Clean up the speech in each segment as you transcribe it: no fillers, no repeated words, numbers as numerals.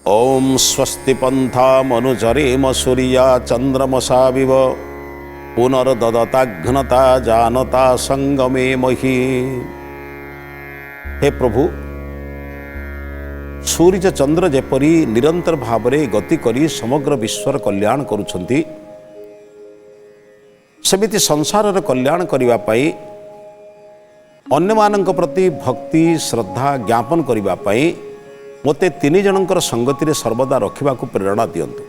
ओम स्वस्ति पंथा मनुचरेम सूर्या चंद्रमसा विव पुनर्ददताघ्नता जानता संगमे मही। हे प्रभु, सूर्य चंद्र जेपरी निरंतर भावरे गति करी समग्र विश्वर कल्याण करुछंती, सेमिति संसार कल्याण करिवा पाई अन्य मानक प्रति भक्ति श्रद्धा ज्ञापन करिवा पाई मोते तीन जनकर संगति रे सर्वदा रखिबा को प्रेरणा दियंतु।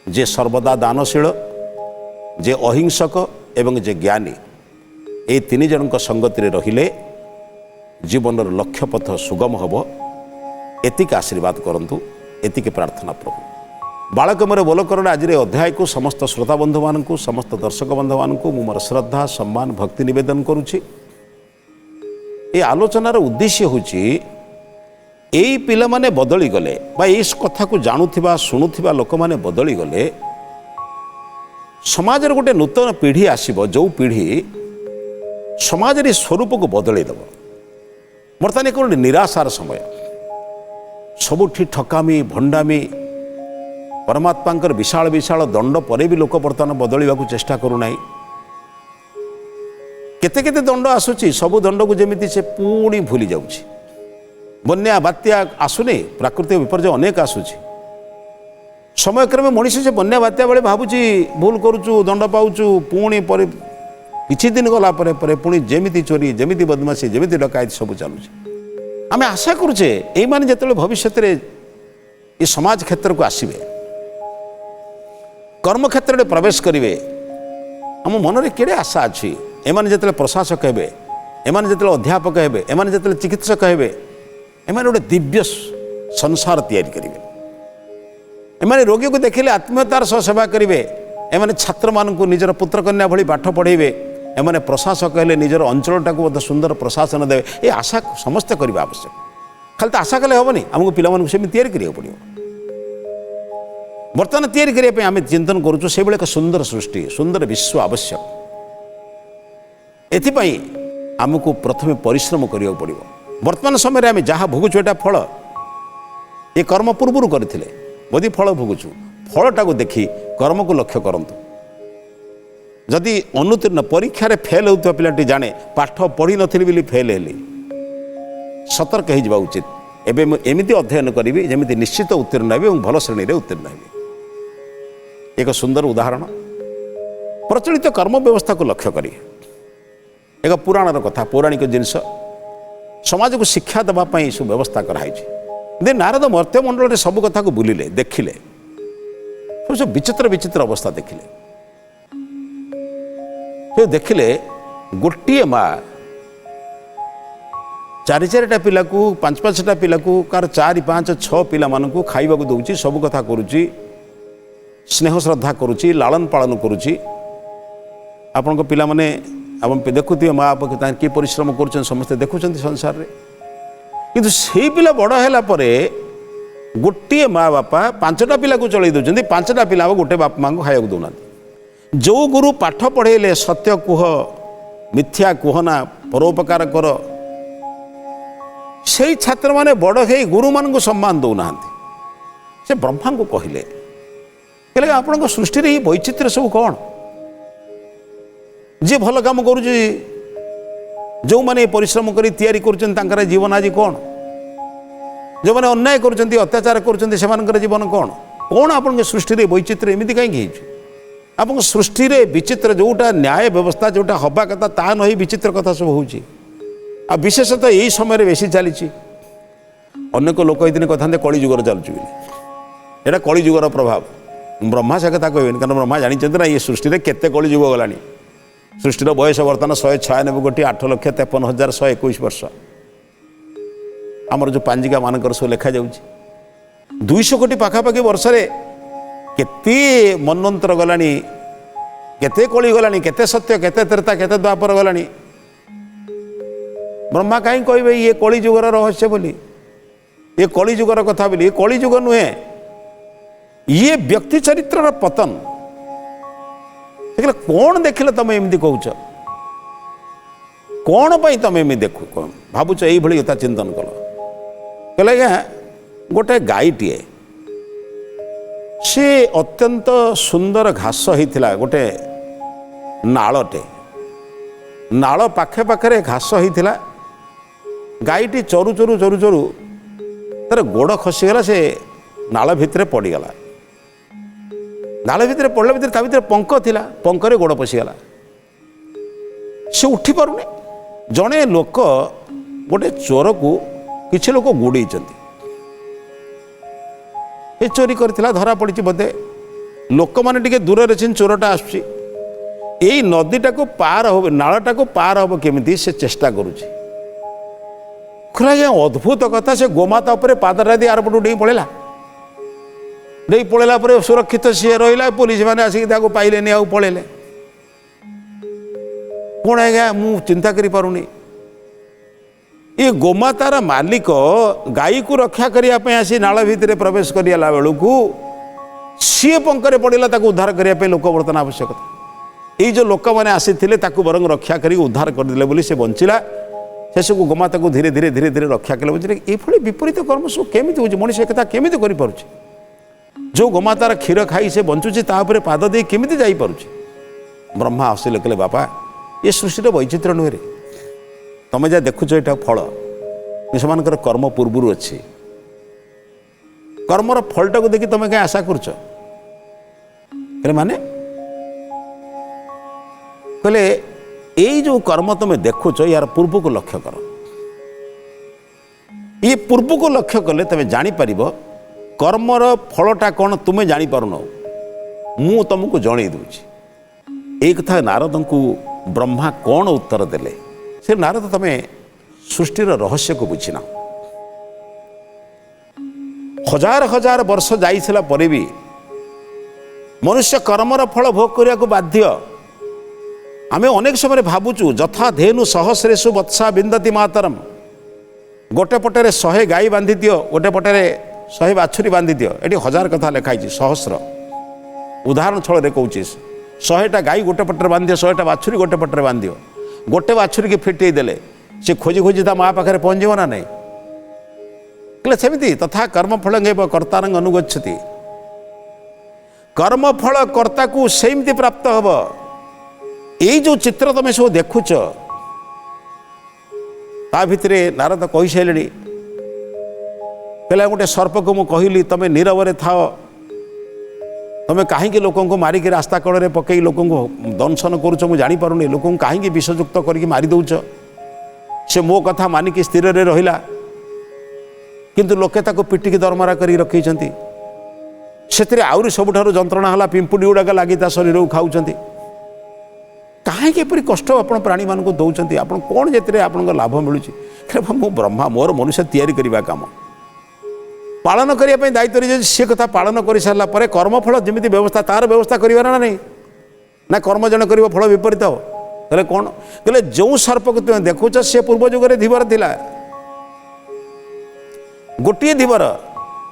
जे सर्वदा दानशील, जे अहिंसक एवं जे ज्ञानी, ए तीन जनक संगति रे रहिले जीवन लक्ष्य पथ सुगम हबो। एतिक आशीर्वाद करंतु, एतिक प्रार्थना प्रभु। बालक मोर बोलकर आज अध्याय को समस्त श्रोता बंधु मानू, समस्त दर्शक बंधु मानू मोर श्रद्धा सम्मान भक्ति निवेदन करुछि। ए आलोचनार उद्देश्य होछि एई पिला माने बदली गले बा इस कथा को जानुथिबा शुणुथिबा लोक माने बदली गले समाज रे गोटे नूतन पीढ़ी आसीबो, जो पीढ़ी समाज रे स्वरूप को बदली देबो। बर्तमान एक निराशार समय, सबुठी ठकामी भंडामी, परमात्मा विशाल विशाल दंड पर भी लोक बर्तमान बदलवा को चेष्टा करूना। केते केते दंड आसुची, सबु दंड को जेमिति से पुणी भूली जाउची। बन्या बात्या आसुनी, प्राकृतिक विपर्य अनेक आसुची। समयक्रमे मनीष से बन्या बात्या बेले भावुची भूल करुचु, दंड पाउचु, पुणी पर किछि दिन गला परे पुणी जेमिति चोरी, जेमिति बदमाशी, जेमिति डकायती सब चलुची। आमे आशा करुचे एई माने जेतेबेले भविष्यत रे ए समाज क्षेत्र को आसीबे, कर्म क्षेत्र में प्रवेश करेंगे, आम मन में केड़े आशा अच्छी। एमाने जेतेबेले प्रशासक हेबे, एमाने जेतेबेले अध्यापक हेबे, एमाने जेतेबेले चिकित्सक हेबे, एमाने गोटे दिव्य संसार तैयारी करेंगे। एमाने रोगी को देखिले आत्मीयतार सह सेवा करेंगे, एमाने छात्र मानू निजर पुत्र कन्या भली पाठ पढ़ेबे, एमाने प्रशासक हेले निजर अंचलटा को सुंदर प्रशासन देवे। ये आशा समस्ते करवा आवश्यक। खाली तो आशा कले हेबनी, आमको पिलामानकु सेमिति तैयारी करिया पड़िबो। बर्तमान तैयारी करने आम चिंतन करुचु से एक सुंदर सृष्टि, सुंदर विश्व आवश्यक। एथिपाई आमको प्रथमे परिश्रम करिया पड़िबो। वर्तमान समय आम जहाँ भोगुचु एटा फल, ये कर्म पूर्व करथिले बोधी फल भोगुचु। फलटा को देखी कर्म को लक्ष्य करंतु। जदि अनुत्तीर्ण परीक्षा रे फेल होता पिलाटी जाने पाठ पढ़ी नथिली बिली फेल हेली, सतर्क हो जावा उचित। एबे एमिति अध्ययन करी जमिति निश्चित उत्तीर्ण हेबे और भल श्रेणी रे उत्तीर्ण हेबे। एक सुंदर उदाहरण, प्रचलित कर्म व्यवस्था को लक्ष्य करी एक पुराणर कथा, पौराणिक जिनस समाज को शिक्षा देवाई सब व्यवस्था कराई। नारद मर्त्यमंडल में सब कथा को बुलिले, देखिले, सब विचित्र विचित्र अवस्था देखिले। फिर देखिले गोटे माँ चारि चारिटा पिला को, पांच पांचटा पिला को, कार चारि पांच छह पिला मानू खाइबा को दउची, सब कथा करुची, स्नेह श्रद्धा करुची, लालन पालन करुची। आपण पिला माने आप देखुए माँ बाप कि परिश्रम कर समस्ते देखुं संसार रे। किंतु से पिला बड़ है गोटे माँ बापा पांचटा पिला को चलई दौरान, पांचटा पिला गोटे बाप माँ को खाया दौना। जो गुरु पाठ पढ़ेले सत्य कुह, मिथ्या कुहना, परोपकार कर, से छात्र माने बड़ है गुरु मान को सम्मान दौना। से ब्रह्मा को कहले आपण सृष्टि रे वैचित्र्य सब कौन? जे भल काम करुची, जो माने परिश्रम करी तैयारी कर जीवन आज कौन? जो माने अन्याय कर अत्याचार कर जीवन कौन? कौन आपण सृष्टि रे वैचित्र्य एमती कहीं? आप सृष्टि रे विचित्र जोटा न्याय व्यवस्था जोटा हवा कथा ता नहीं विचित्र कथा सब होची। आ विशेषतः यही समय बेसी चली। अनेक लोक ये कहते कलिजुगर चलुची, एटा कलिजुगर प्रभाव। ब्रह्मा से कथा कहबेनि, कारण ब्रह्मा जानते ना ये सृष्टि रे केते कलिजुग गलानी। सृष्टिर बयस बर्तमान 196,53,121 वर्ष। आमर जो पांजिका मानकर सब लेखा जाउची 200 कोटी पाखापाखि वर्ष रे केते मनंतर गलानी, केते कली गलानी, केते सत्य, केते त्रेता, केते द्वापर गलानी। ब्रह्मा कहीं कहबे ये कलिजुगर रहस्य बोली, ये कलिजुगर कथा बोली? ये कलिजुग नुहे, ये व्यक्ति चरित्र पतन। कौन देखिले तुम एमती कहूच? कौन पाई तुम एमती देखु भावुच? यही कथा चिंतन कल। कहले गोटे गाईटीए सी अत्यंत सुंदर घास होता गोटे नालटे नाल पाखे पाखे घास होता गाईटी चरु चरु चरु चरु तार गोड़ खसीगला से नाल भितर पड़गला नाल भितर पड़ला भितर पंख थिला पंखरे गोड़ पशिगला से उठी पारुनी जड़े लोक गोटे चोर को किसी लोक गुड़े चोरी करथिला धरा पड़ी बोधे लोक मैंने दूर अच्छे चोरटा आसुची यही नदीटा को पार हो नालटा को पार हम केमी से चेष्टा करुच्ची अद्भुत कथा से गोमाता उपर पादटा दी आरपटू डे पड़ेगा नहीं पड़ेला सुरक्षित सी रहा पुलिस मैंने आसिक पाइले आउ पड़ेले कौन आज्ञा मु चिंता करी पारुनी ये गोमातार मालिक गाई को रक्षा करने आसी नाल भितर प्रवेश करला बेलू सी पंखरे पड़ेगा उद्धार करने लोक बर्तन आवश्यकता ये जो लोक मैंने आसी बरंग रक्षा कर उद्धार करदे बोली से बंचिला शेष को गोमाता को धीरे धीरे धीरे धीरे रक्षा कले बुझे ये विपरीत कर्म सब केमी हो मनीष एक केमी कर जो गोमातार क्षीर खाई से बंचुची तापर पाद दे केमी जापी ब्रह्मा हसिले कहले बापा ये सृष्टि वैचित्र नुहे तुम जहाँ देखुच यहाँ फल से कर्म पूर्वर अच्छे कर्मर फलटा को देखी तुम क्या आशा करुच माने कहले यही जो कर्म तुम देखुच यार पूर्व को लक्ष्य कर ये पूर्व को लक्ष्य कले तुम जापर कर्मर फलटा कौन तुम्हें जापर मु तुमको जन दूची एक कथा नारद को ब्रह्मा कौन उत्तर देले से नारद तुम्हें सृष्टिर रहस्य को बुझीना हजार हजार वर्ष जाइला पर भी मनुष्य कर्मर फल भोग करने को बाध्य आमे अनेक समय भावुचु जथा धेनु सहस्रेशु वत्सा बिंदती मातरम गोटे पटेरे 100 गाई बांधि दियो गोटे पटेरे 100 बाछुरी बांधि दियो ये हजार कथा लिखाई सहस्र उदाहरण छल कहूँ 100टा गाई गोटे पटरे बांध दियो 100टा बाछुरी गोटे पटरे बांध दियो गोटे बाछुरी की फिटे देले से खोजी खोजी ता माँ पाखे पहुँचब ना नहीं कहले सेमती तथा कर्मफल कर्तारंग अनुगछति कर्मफल कर्ता को सेमती प्राप्त हम यही जो चित्र तुम सब देखुच ता भितर नारद कही सारे कहला गोटे सर्प को मुझे कहली तुम नीरव था तुम कहीं लोक मारिक रास्ता कड़े पकई लोक दंशन करुच मुझे जापारूनी लोक कहीं विषयुक्त करके मारिदौच से मो कथा मानिक स्थिर रहा किंतु लोके ताको पिटिकी दरमारा कर रखी से आहरी सबुठ जंत्रणा है पिंपुड़ी गुड़ाक लगी शरीर को खाऊँ कहीं एपरी कष्ट आप प्राणी मान दौरान आप कौन जे आप लाभ मिलूँ मु ब्रह्मा मोर मनुष्य तैयारी करने काम पालन करने दायित्व सी कथा पालन कर सारापर कर्मफल जमी व्यवस्था तार व्यवस्था कर ना नहीं ना कर्म जन कर फल विपरीत हो कहले कौन कहले जो सर्प को तुम देखुच सी पूर्व जुगे धीवर थिला गोटे धीवर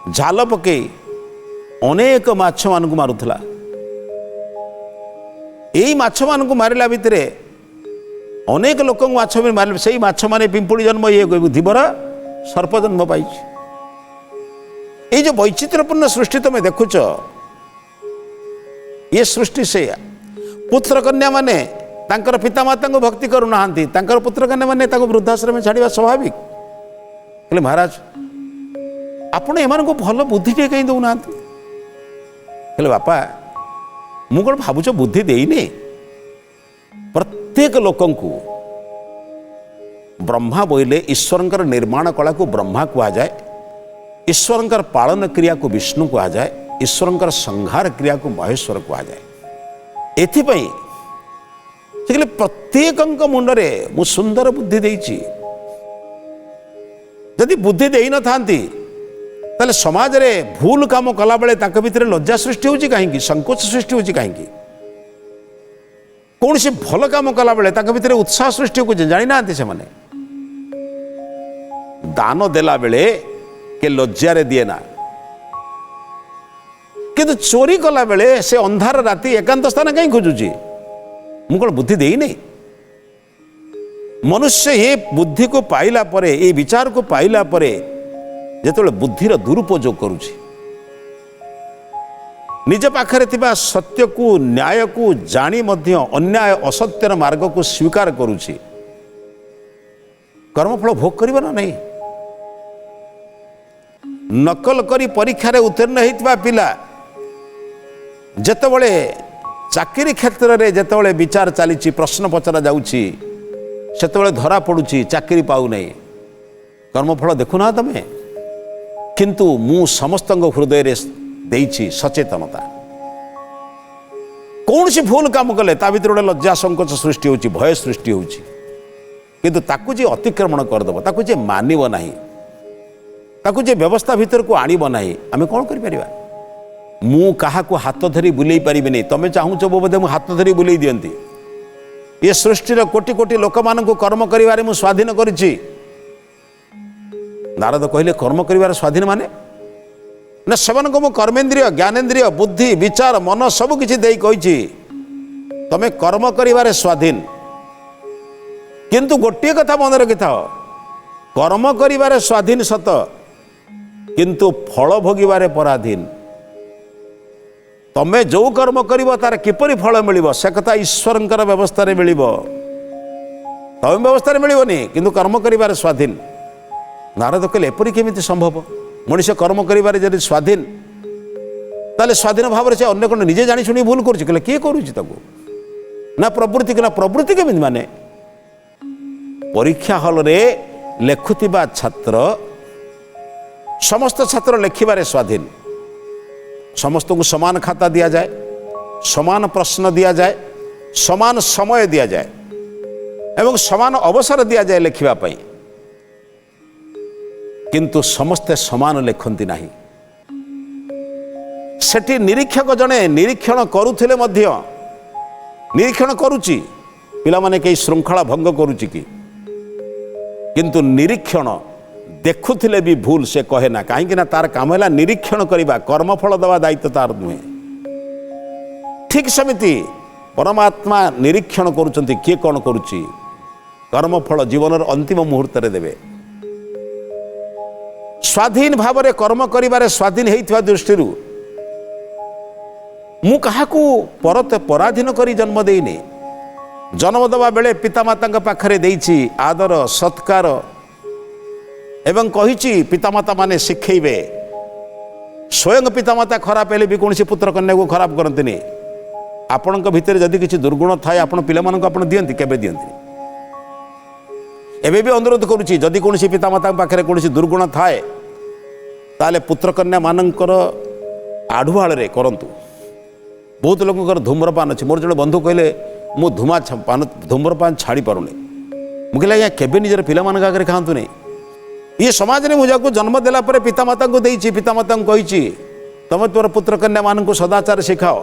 झाल पकई अनेक माछ मान मारुला यही माछ मान मारिला भितर अनेक लोक माछ मारे से माछ माने पिंपुड़ी जन्म ये धीवर सर्प जन्म पाई ये जो वैचित्रपूर्ण सृष्टि तुम देखुच ये सृष्टि से पुत्र कन्या माने तांकर पितामाता को भक्ति करूना पुत्र कन्या माने वृद्धाश्रम छाड़ा स्वाभाविक कहले महाराज आपण एमान को भल बुद्धि टे कहीं दौना कहले बापा मु कौन भावुच बुद्धि देनी प्रत्येक लोक ब्रह्मा बोले ईश्वर निर्माण कला को ब्रह्मा कह जाए ईश्वर पालन क्रिया को विष्णु कह जाए ईश्वर संहार क्रिया को महेश्वर कह जाए एथिपाई प्रत्येक मुंडरे मु सुंदर बुद्धि देइछि यदि बुद्धि दे न थांती ताले समाज रे भूल काम कला बेले ताके भितर लज्जा सृष्टि होची काहेकि संकोच सृष्टि होची काहेकि कौन सी भल काम कला बेले ताके भितर उत्साह सृष्टि होची जानि नांती से माने दान देला बेले के लज्जा रे दिए ना किंतु चोरी कला बेले से अंधार राति एकांत स्थान कहीं खोजुची मु कौन बुद्धि देई नहीं मनुष्य ये बुद्धि को पाइला परे ये विचार को पाइला परे ଯେତେବେଳେ ବୁଦ୍ଧିର ଦୁରୁପଯୋଗ କରୁଛି, ନିଜ ପାଖରେ ଥିବା ସତ୍ୟକୁ ନ୍ୟାୟକୁ ଜାଣି ମଧ୍ୟ ଅନ୍ୟାୟ ଅସତ୍ୟର ମାର୍ଗକୁ ସ୍ୱୀକାର କରୁଛି, କର୍ମଫଳ ଭୋଗ କରିବ ନା ନାହିଁ? ନକଲ କରି ପରୀକ୍ଷାରେ ଉତ୍ତୀର୍ଣ୍ଣ ହୋଇଥିବା ପିଲା ଯେତେବେଳେ ଚାକିରି କ୍ଷେତ୍ରରେ ଯେତେବେଳେ ବିଚାର ଚାଲିଛି, ପ୍ରଶ୍ନ ପଚରା ଯାଉଛି, ସେତେବେଳେ ଧରା ପଡ଼ୁଛି ଚାକିରି ପାଉନାହିଁ, କର୍ମଫଳ ଦେଖୁନା ତମେ? କିନ୍ତୁ ମୁଁ ସମସ୍ତଙ୍କ ହୃଦୟରେ ଦେଇଛି ସଚେତନତା। କୌଣସି ଭୁଲ କାମ କଲେ ତା ଭିତରେ ଗୋଟେ ଲଜ୍ଜା ସଂକୋଚ ସୃଷ୍ଟି ହେଉଛି, ଭୟ ସୃଷ୍ଟି ହେଉଛି, କିନ୍ତୁ ତାକୁ ଯିଏ ଅତିକ୍ରମଣ କରିଦେବ, ତାକୁ ଯିଏ ମାନିବ ନାହିଁ, ତାକୁ ଯିଏ ବ୍ୟବସ୍ଥା ଭିତରକୁ ଆଣିବ ନାହିଁ, ଆମେ କ'ଣ କରିପାରିବା? ମୁଁ କାହାକୁ ହାତ ଧରି ବୁଲେଇ ପାରିବିନି, ତମେ ଚାହୁଁଛ ବୋଧେ ମୁଁ ହାତ ଧରି ବୁଲେଇ ଦିଅନ୍ତି? ଏ ସୃଷ୍ଟିର କୋଟି କୋଟି ଲୋକମାନଙ୍କୁ କର୍ମ କରିବାରେ ମୁଁ ସ୍ୱାଧୀନ କରିଛି। ନାରଦ କହିଲେ କର୍ମ କରିବାର ସ୍ୱାଧୀନ ମାନେ ନା ସେମାନଙ୍କୁ ମୁଁ କର୍ମେନ୍ଦ୍ରିୟ, ଜ୍ଞାନେନ୍ଦ୍ରିୟ, ବୁଦ୍ଧି, ବିଚାର, ମନ ସବୁ କିଛି ଦେଇ କହିଛି ତମେ କର୍ମ କରିବାରେ ସ୍ୱାଧୀନ। କିନ୍ତୁ ଗୋଟିଏ କଥା ମନେ ରଖିଥାଅ, କର୍ମ କରିବାରେ ସ୍ୱାଧୀନ ସତ, କିନ୍ତୁ ଫଳ ଭୋଗିବାରେ ପରାଧୀନ। ତମେ ଯେଉଁ କର୍ମ କରିବ ତାର କିପରି ଫଳ ମିଳିବ ସେ କଥା ଈଶ୍ୱରଙ୍କର ବ୍ୟବସ୍ଥାରେ ମିଳିବ, ତମ ବ୍ୟବସ୍ଥାରେ ମିଳିବନି, କିନ୍ତୁ କର୍ମ କରିବାରେ ସ୍ୱାଧୀନ। ନାରଦ କହିଲେ ଏପରି କେମିତି ସମ୍ଭବ? ମଣିଷ କର୍ମ କରିବାରେ ଯଦି ସ୍ୱାଧୀନ, ତାହେଲେ ସ୍ୱାଧୀନ ଭାବରେ ସେ ଅନ୍ୟ କ'ଣ ନିଜେ ଜାଣି ଶୁଣି ଭୁଲ କରୁଛି? କହିଲେ କିଏ କରୁଛି ତାକୁ? ନା ପ୍ରବୃତ୍ତି, ନା ପ୍ରବୃତ୍ତି କେମିତି? ମାନେ ପରୀକ୍ଷା ହଲରେ ଲେଖୁଥିବା ଛାତ୍ର, ସମସ୍ତ ଛାତ୍ର ଲେଖିବାରେ ସ୍ୱାଧୀନ, ସମସ୍ତଙ୍କୁ ସମାନ ଖାତା ଦିଆଯାଏ, ସମାନ ପ୍ରଶ୍ନ ଦିଆଯାଏ, ସମାନ ସମୟ ଦିଆଯାଏ ଏବଂ ସମାନ ଅବସର ଦିଆଯାଏ ଲେଖିବା ପାଇଁ, କିନ୍ତୁ ସମସ୍ତେ ସମାନ ଲେଖନ୍ତି ନାହିଁ। ସେଠି ନିରୀକ୍ଷକ ଜଣେ ନିରୀକ୍ଷଣ କରୁଥିଲେ ମଧ୍ୟ, ନିରୀକ୍ଷଣ କରୁଛି ପିଲାମାନେ କେହି ଶୃଙ୍ଖଳା ଭଙ୍ଗ କରୁଛି କି, କିନ୍ତୁ ନିରୀକ୍ଷଣ ଦେଖୁଥିଲେ ବି ଭୁଲ ସେ କହେ ନା, କାହିଁକି ନା ତାର କାମ ହେଲା ନିରୀକ୍ଷଣ କରିବା, କର୍ମଫଳ ଦେବା ଦାୟିତ୍ୱ ତାର ନୁହେଁ। ଠିକ ସେମିତି ପରମାତ୍ମା ନିରୀକ୍ଷଣ କରୁଛନ୍ତି କିଏ କ'ଣ କରୁଛି, କର୍ମଫଳ ଜୀବନର ଅନ୍ତିମ ମୁହୂର୍ତ୍ତରେ ଦେବେ। ସ୍ୱାଧୀନ ଭାବରେ କର୍ମ କରିବାରେ ସ୍ୱାଧୀନ ହେଇଥିବା ଦୃଷ୍ଟିରୁ ମୁଁ କାହାକୁ ପରାଧୀନ କରି ଜନ୍ମ ଦେଇନି। ଜନ୍ମ ଦେବା ବେଳେ ପିତାମାତାଙ୍କ ପାଖରେ ଦେଇଛି ଆଦର ସତ୍କାର ଏବଂ କହିଛି ପିତାମାତା ମାନେ ଶିଖେଇବେ। ସ୍ୱୟଂ ପିତାମାତା ଖରାପ ହେଲେ ବି କୌଣସି ପୁତ୍ର କନ୍ୟାକୁ ଖରାପ କରନ୍ତିନି। ଆପଣଙ୍କ ଭିତରେ ଯଦି କିଛି ଦୁର୍ଗୁଣ ଥାଏ ଆପଣ ପିଲାମାନଙ୍କୁ ଆପଣ ଦିଅନ୍ତି, କେବେ ଦିଅନ୍ତି? ଏବେ ବି ଅନୁରୋଧ କରୁଛି, ଯଦି କୌଣସି ପିତାମାତାଙ୍କ ପାଖରେ କୌଣସି ଦୁର୍ଗୁଣ ଥାଏ ତାହେଲେ ପୁତ୍ରକନ୍ୟା ମାନଙ୍କର ଆଢୁଆଳରେ କରନ୍ତୁ। ବହୁତ ଲୋକଙ୍କର ଧୂମ୍ରପାନ ଅଛି। ମୋର ଜଣେ ବନ୍ଧୁ କହିଲେ ମୁଁ ଧୂମ୍ରପାନ ଛାଡ଼ି ପାରୁନି। ମୁଁ କହିଲି ଆଜ୍ଞା କେବେ ନିଜର ପିଲାମାନଙ୍କ ଆଗରେ ଖାଆନ୍ତୁନି। ଇଏ ସମାଜରେ ମୁଁ ଯାହାକୁ ଜନ୍ମ ଦେଲା ପରେ ପିତାମାତାଙ୍କୁ ଦେଇଛି, ପିତାମାତାଙ୍କୁ କହିଛି ତମେ ତୋର ପୁତ୍ରକନ୍ୟା ମାନଙ୍କୁ ସଦାଚାର ଶିଖାଅ।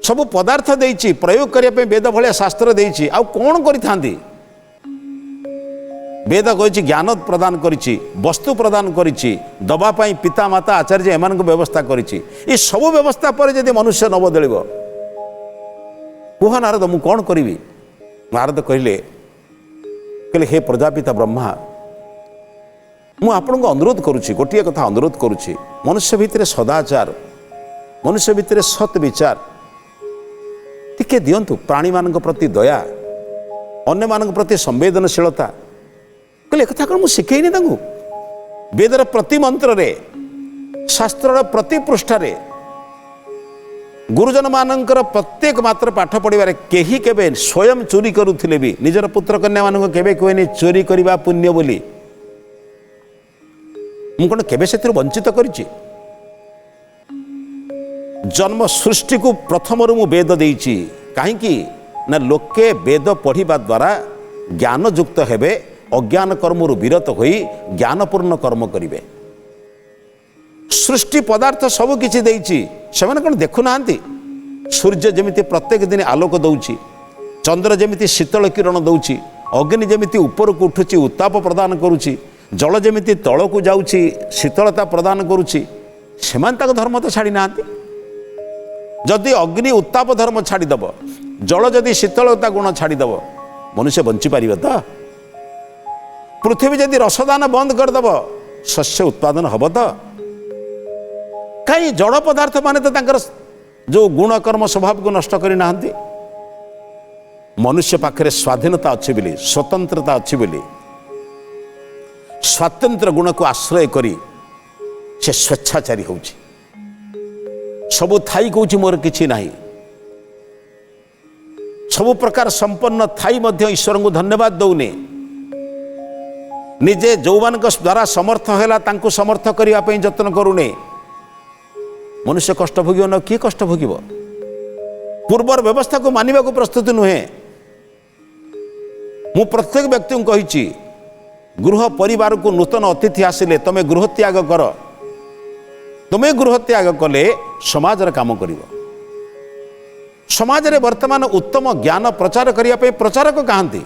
ସବୁ ପଦାର୍ଥ ଦେଇଛି, ପ୍ରୟୋଗ କରିବା ପାଇଁ ବେଦ ଭଳିଆ ଶାସ୍ତ୍ର ଦେଇଛି, ଆଉ କ'ଣ କରିଥାନ୍ତି? ବେଦ କହିଛି ଜ୍ଞାନ ପ୍ରଦାନ କରିଛି, ବସ୍ତୁ ପ୍ରଦାନ କରିଛି, ଦବା ପାଇଁ ପିତାମାତା ଆଚାର୍ଯ୍ୟ ଏମାନଙ୍କୁ ବ୍ୟବସ୍ଥା କରିଛି। ଏ ସବୁ ବ୍ୟବସ୍ଥା ପରେ ଯଦି ମନୁଷ୍ୟ ନ ବଦଳିବ, କୁହ ନାରଦ ମୁଁ କ'ଣ କରିବି? ନାରଦ କହିଲେ ହେ ପ୍ରଜାପିତା ବ୍ରହ୍ମା, ମୁଁ ଆପଣଙ୍କୁ ଅନୁରୋଧ କରୁଛି, ଗୋଟିଏ କଥା ଅନୁରୋଧ କରୁଛି, ମନୁଷ୍ୟ ଭିତରେ ସଦାଚାର, ମନୁଷ୍ୟ ଭିତରେ ସତ୍ ବିଚାର ଟିକେ ଦିଅନ୍ତୁ। ପ୍ରାଣୀମାନଙ୍କ ପ୍ରତି ଦୟା, ଅନ୍ୟମାନଙ୍କ ପ୍ରତି ସମ୍ବେଦନଶୀଳତା। କହିଲେ ଏକଥା କ'ଣ ମୁଁ ଶିଖେଇନି ତାଙ୍କୁ? ବେଦର ପ୍ରତି ମନ୍ତ୍ରରେ, ଶାସ୍ତ୍ରର ପ୍ରତି ପୃଷ୍ଠାରେ, ଗୁରୁଜନ ମାନଙ୍କର ପ୍ରତ୍ୟେକ ମାତ୍ର ପାଠ ପଢ଼ିବାରେ କେହି କେବେ ସ୍ୱୟଂ ଚୋରି କରୁଥିଲେ ବି ନିଜର ପୁତ୍ରକନ୍ୟା ମାନଙ୍କୁ କେବେ କୁହେନି ଚୋରି କରିବା ପୁଣ୍ୟ ବୋଲି। ମୁଁ କ'ଣ କେବେ ସେଥିରୁ ବଞ୍ଚିତ କରିଛି? ଜନ୍ମ ସୃଷ୍ଟିକୁ ପ୍ରଥମରୁ ମୁଁ ବେଦ ଦେଇଛି। କାହିଁକି ନା ଲୋକେ ବେଦ ପଢ଼ିବା ଦ୍ୱାରା ଜ୍ଞାନ ଯୁକ୍ତ ହେବେ, ଅଜ୍ଞାନ କର୍ମରୁ ବିରତ ହୋଇ ଜ୍ଞାନପୂର୍ଣ୍ଣ କର୍ମ କରିବେ। ସୃଷ୍ଟି ପଦାର୍ଥ ସବୁ କିଛି ଦେଇଛି, ସେମାନେ କ'ଣ ଦେଖୁନାହାନ୍ତି? ସୂର୍ଯ୍ୟ ଯେମିତି ପ୍ରତ୍ୟେକ ଦିନ ଆଲୋକ ଦେଉଛି, ଚନ୍ଦ୍ର ଯେମିତି ଶୀତଳ କିରଣ ଦେଉଛି, ଅଗ୍ନି ଯେମିତି ଉପରକୁ ଉଠୁଛି ଉତ୍ତାପ ପ୍ରଦାନ କରୁଛି, ଜଳ ଯେମିତି ତଳକୁ ଯାଉଛି ଶୀତଳତା ପ୍ରଦାନ କରୁଛି, ସେମାନେ ତାଙ୍କ ଧର୍ମ ତ ଛାଡ଼ି ନାହାନ୍ତି। ଯଦି ଅଗ୍ନି ଉତ୍ତାପ ଧର୍ମ ଛାଡ଼ିଦେବ, ଜଳ ଯଦି ଶୀତଳତା ଗୁଣ ଛାଡ଼ିଦେବ, ମନୁଷ୍ୟ ବଞ୍ଚିପାରିବ ତ? पृथ्वी जदि रसदान बंद करदेव शस्य उत्पादन हम तो कहीं जड़ पदार्थ माने तो तांकर जो गुण कर्म स्वभाव को नष्ट करी नाहंती। मनुष्य पाखरे स्वाधीनता अच्छी बोली स्वतंत्रता अच्छी बोली स्वतंत्र गुण को आश्रय करी से स्वेच्छाचारी होउछि सबु थाई कहूछि मोर किछि नाही सबु प्रकार संपन्न थाई मध्य ईश्वर को धन्यवाद दौने निजे जो मान द्वारा समर्थ है तांको समर्थ करने यत्न करुने मनुष्य कष्ट भोग न किए कष्ट भोग पूर्वर व्यवस्था को मानिबा को प्रस्तुत नुहे। मु प्रत्येक व्यक्ति को कही गृह परिवार को नूतन अतिथि आसिले तमे गृह त्याग कर तुम्हें गृह त्याग कले समाज काम कर समाज रे वर्तमान उत्तम ज्ञान प्रचार करने प्रचारक कहांती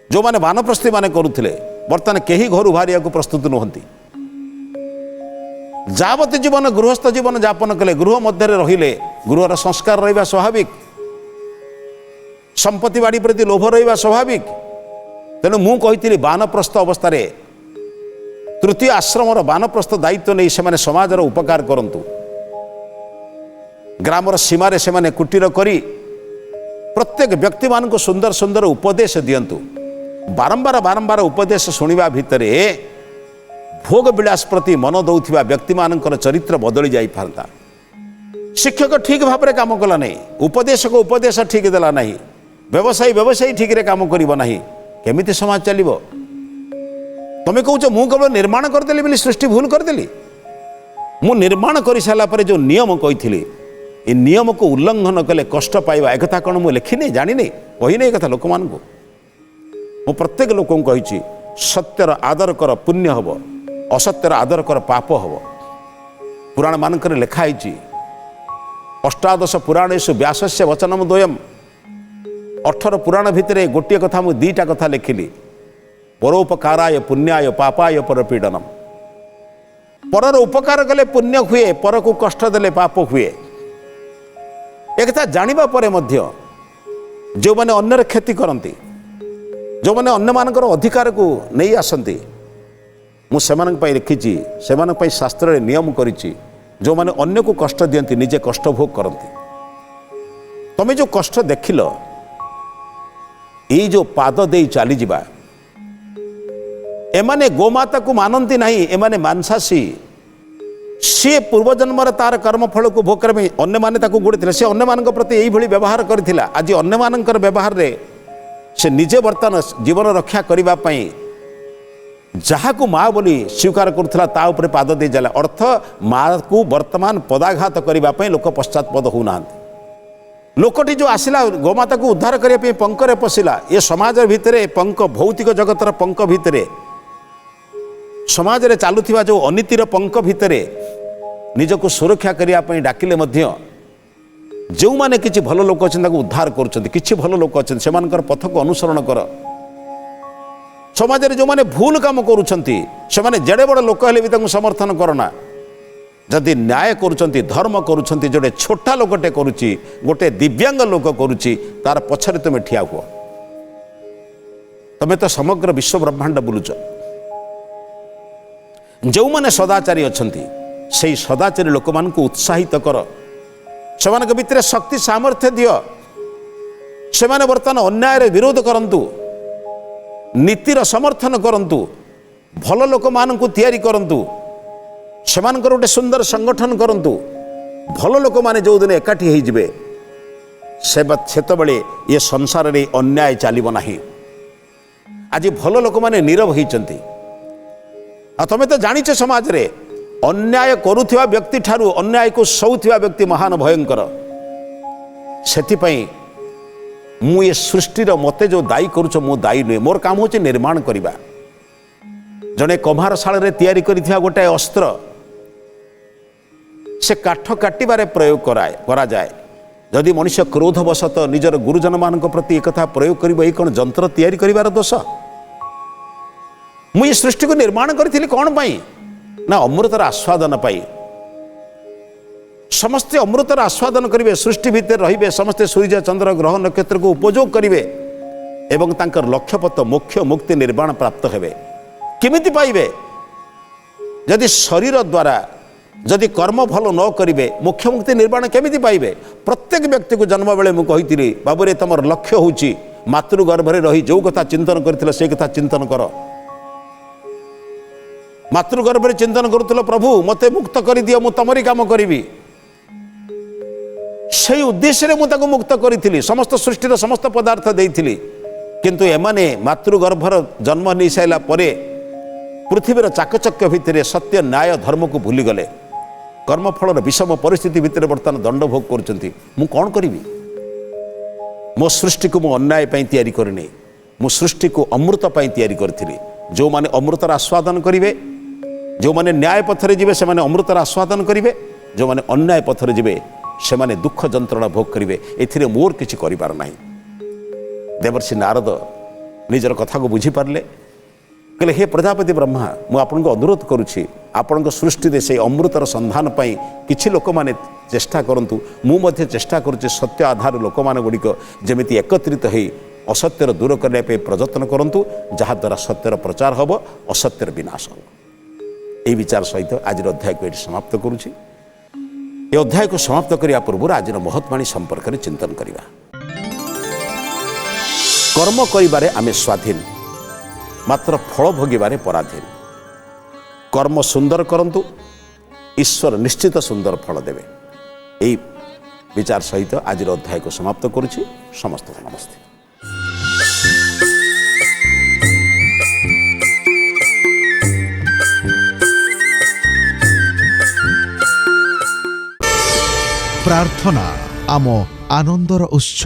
जो माने वानप्रस्थी माने करुथिले वर्तमान केही घर बाहरिया को प्रस्तुत नुहंती। जावती जीवन गृहस्थ जीवन यापन कले गृह मध्य रहिले गृहर संस्कार रहिबा स्वाभाविक संपत्ति बाड़ी प्रति लोभ रहिबा स्वाभाविक। तेणु मु कही वानप्रस्थ अवस्था तृतीय आश्रमर वानप्रस्थ दायित्व नहीं से समाजर उपकार करंतु ग्रामर सीमारे से कुटीर करी प्रत्येक व्यक्ति मान को सुंदर सुंदर उपदेश दियंतु बारंबार बारंबार उपदेश शुणा भितर भोग विलास प्रति मन दौथिबा व्यक्ति मानकर चरित्र बदली जाई पारता। शिक्षक ठीक भाव में काम कला नहीं उपदेशक उपदेश ठीक देला नहीं व्यवसायी व्यवसायी ठीक रे काम करिबो नहीं केमिति समाज चलिबो। तमे कहूछ मु केवल निर्माण करदेली बोली सृष्टि भूल करदेली मु निर्माण कर सारा पर जो नियम कही ए नियम को उल्लंघन कले कष्ट पाइबा एक कौन मुझे लिखिनी जानी कही नहीं कथा लोक मान मु प्रत्येक लोक कही सत्यर आदर कर पुण्य हम असत्यर आदर कर पाप हम। पुराण मानक लिखाई अष्टादश पुराणेषु व्यासस्य वचनम द्वयम 18 पुराण भितर गोटे कथा मु दीटा कथा लिखिली परोपकाराय पुण्याय पापाय परपीडनम। परर उपकार कले पुण्य हुए पर को कष्ट देले पाप हुए एक जानिबा परे मध्य जो माने अन्यर क्षति करती जो माने अन्य मानकर अधिकार को नहीं आसंती मु सेमानक पई लिखिची सेमानक पई शास्त्र रे नियम करिची जो माने अन्य को कष्ट दियंती निजे कष्ट भोग करती। तमे जो कष्ट देखिल ये जो पाद दे चली जिबा एमाने गोमाता को मानती नहीं एमाने मांसासी सी पूर्वजन्म तार कर्मफल को भोग करने अन्य माने ताको गोड़ी से अन्य मान प्रति यही भली व्यवहार करथिला आज अन्य मानकर व्यवहार रे से निजे वर्तमान जीवन रक्षा करबा पई जहाँ को माँ बोली स्वीकार करुला ता उपरे पाद दे जाला अर्थ माँ को वर्तमान पदाघात करने लोक पश्चातपद होना लोकटी जो आसिला गोमाता को उद्धार करने पंकरे पशिला ये समाज भितर पंक भौतिक जगतर पंक भितर समाज रे चालुथिबा जो अनीतिर पंक भितर निजको सुरक्षा करने डाकिले मध्य जो माने किछि भल लोक अच्छे उद्धार करुछन्ति किछि भल लोक अच्छे सेमानकर पथ को अनुसरण कर। समाज रे जो माने भूल काम करुछन्ति सेमाने जेडे बड़ लोक हेले भी तांको समर्थन करना जदि न्याय करुछन्ति धर्म करुछन्ति जोडे छोटा लोकटे करुछि गोटे दिव्यांग लोक करुछि तार पछरे तुमे ठिया हुओ तमे तो समग्र विश्व ब्रह्मांड बुलुछ। जो माने सदाचारी अछन्ति सेही सदाचारी लोक मान को उत्साहित कर सेमानक भितर शक्ति सामर्थ्य दियो सेमाने वर्तमान अन्याय रे विरोध करंतु नीतिर समर्थन करंतु भल लोक मान को तैयारी करंतु सेमानकर गोटे सुंदर संगठन करंतु भल लोक माने जो दिन एकाठी हो जिवे सेतबेले ये संसार रे अन्याय चलिबो नाही। आज भल लोक माने नीरव होइचंती आ तमे तो जानिछ समाज रे अन्याय करुथिबा व्यक्ति ठारू अन्याय को सौथिबा व्यक्ति महान भयंकर। सेथिपई मु ये सृष्टिर मते जो दायी करुछ मु दायी नुहे मोर काम होचे निर्माण करिबा। जने कमार शाल रे तैयारी करिथिबा गोटे अस्त्र से काठ काटिबारे प्रयोग करा जाए जदि मनुष्य क्रोधवशत निजर गुरुजन मान प्रति एक कथा प्रयोग करिबो ए कोन जंत्र तैयारी करिबार दोष। मु ये सृष्टि को निर्माण करिथिली कोन पई ना अमृतर आस्वादन पाई समस्ते अमृतर आस्वादन करेंगे सृष्टि भितर रे समस्ते सूर्य चंद्र ग्रह नक्षत्र को उपयोग करेंगे एवं तांकर लक्ष्यपथ मोक्ष मुक्ति निर्वाण प्राप्त हेबे। केमिति पाइबे यदि शरीर द्वारा जदि कर्म भल न करेंगे मोक्ष मुक्ति निर्वाण केमिति पाइबे। प्रत्येक व्यक्ति को जन्म बेले मुझे कही बाबूरे तुम लक्ष्य होची मातृगर्भरे रही जो कथा चिंतन कर से कथा चिंतन कर। मातृगर्भरे चिंतन करुल प्रभु मते मुक्त कर दियो मु तमरी काम करी से उद्देश्य मुझे मुक्त करी समस्त सृष्टिर समस्त पदार्थ देइथिली किंतु एमाने मातृगर्भर जन्म नहीं सारा पृथ्वीर चाकचक्य भितर सत्य न्याय धर्म को भूली गले कर्मफल विषम परिस्थिति भितर बर्तमान दंड भोग कर कौन करी मो सृष्टि को मु अन्याय तैयारी करनी मु सृष्टि को अमृत तैयारी करी जो माने अमृतर आस्वादन करेंगे जो माने न्याय पथरे जीवे से माने अमृतर आस्वादन करेंगे जो माने अन्याय पथरे जीवे से माने दुख जंत्रणा भोग करेंगे एथिरे मोर किछि करिपार नाही। देवर्षि नारद निजर कथा को बुझी पारले कहले हे प्रजापति ब्रह्मा मु आपन को अनुरोध करुछि आपन को सृष्टि दे से अमृतर संधान पाई किछि लोक माने चेष्टा करंतु मु मध्ये चेष्टा करुछि सत्य आधार लोक माने गुडिक जेमिति एकत्रित हेई असत्यर दूर करने पे प्रयत्न करंतु जहा द्वारा सत्यर प्रचार हब असत्यर विनाश हब। ए विचार सहित आज अध्याय को ये समाप्त करुछि। ए अध्याय को समाप्त करिया पूर्व आज महत्वाणी संपर्क में चिंतन करिवा। कर्म करिबारे आमे स्वाधीन मात्र फल भोगिबारे पराधीन। कर्म सुंदर करंतु ईश्वर निश्चित सुंदर फल देवे। ए विचार सहित आज अध्याय को समाप्त करुछि। समस्त नमस्ते। प्रार्थना आम आनंदर उत्स।